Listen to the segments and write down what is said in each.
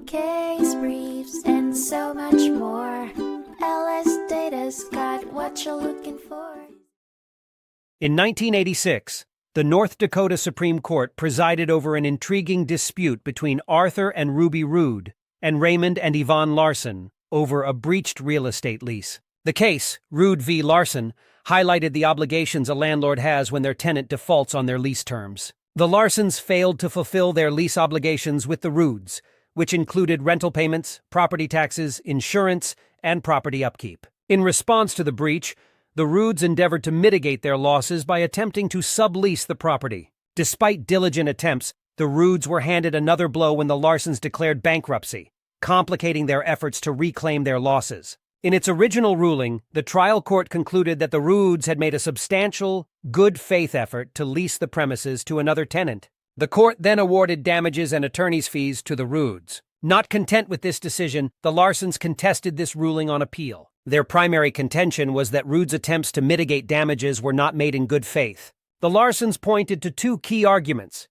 case briefs, and so much more. LSData's got what you're looking for. In 1986, the North Dakota Supreme Court presided over an intriguing dispute between Arthur and Ruby Ruud and Raymond and Yvonne Larson over a breached real estate lease. The case, Ruud v. Larson, highlighted the obligations a landlord has when their tenant defaults on their lease terms. The Larsons failed to fulfill their lease obligations with the Ruuds, which included rental payments, property taxes, insurance, and property upkeep. In response to the breach, the Ruuds endeavored to mitigate their losses by attempting to sublease the property. Despite diligent attempts, the Ruuds were handed another blow when the Larsons declared bankruptcy, complicating their efforts to reclaim their losses. In its original ruling, the trial court concluded that the Ruuds had made a substantial, good faith effort to lease the premises to another tenant. The court then awarded damages and attorney's fees to the Ruuds. Not content with this decision, the Larsons contested this ruling on appeal. Their primary contention was that Ruud's attempts to mitigate damages were not made in good faith. The Larsons pointed to two key arguments.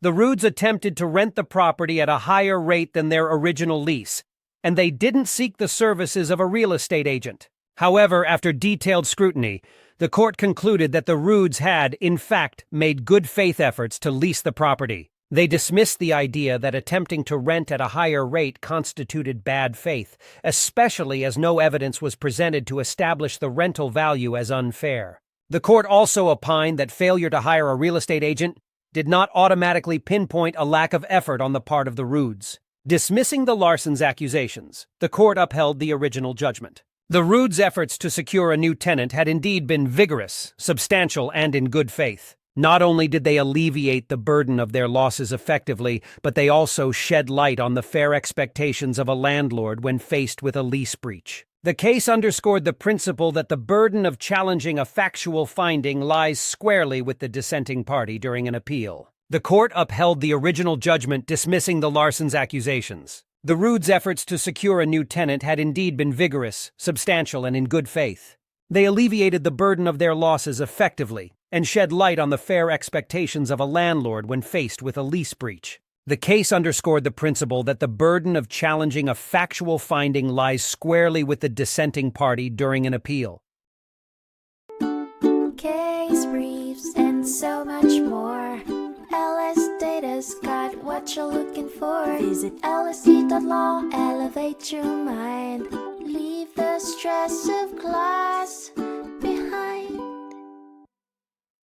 The Ruuds attempted to rent the property at a higher rate than their original lease, and they didn't seek the services of a real estate agent. However, after detailed scrutiny, the court concluded that the Ruuds had, in fact, made good faith efforts to lease the property. They dismissed the idea that attempting to rent at a higher rate constituted bad faith, especially as no evidence was presented to establish the rental value as unfair. The court also opined that failure to hire a real estate agent did not automatically pinpoint a lack of effort on the part of the Ruuds. Dismissing the Larsons' accusations, the court upheld the original judgment. The Ruuds' efforts to secure a new tenant had indeed been vigorous, substantial, and in good faith. Not only did they alleviate the burden of their losses effectively, but they also shed light on the fair expectations of a landlord when faced with a lease breach. The case underscored the principle that the burden of challenging a factual finding lies squarely with the dissenting party during an appeal. The court upheld the original judgment dismissing the Larsons' accusations. The Ruuds' efforts to secure a new tenant had indeed been vigorous, substantial, and in good faith. They alleviated the burden of their losses effectively and shed light on the fair expectations of a landlord when faced with a lease breach. The case underscored the principle that the burden of challenging a factual finding lies squarely with the dissenting party during an appeal. Case briefs, and so much more. LSData's got what you're looking for. Visit lsd.law, elevate your mind. Leave the stress of class.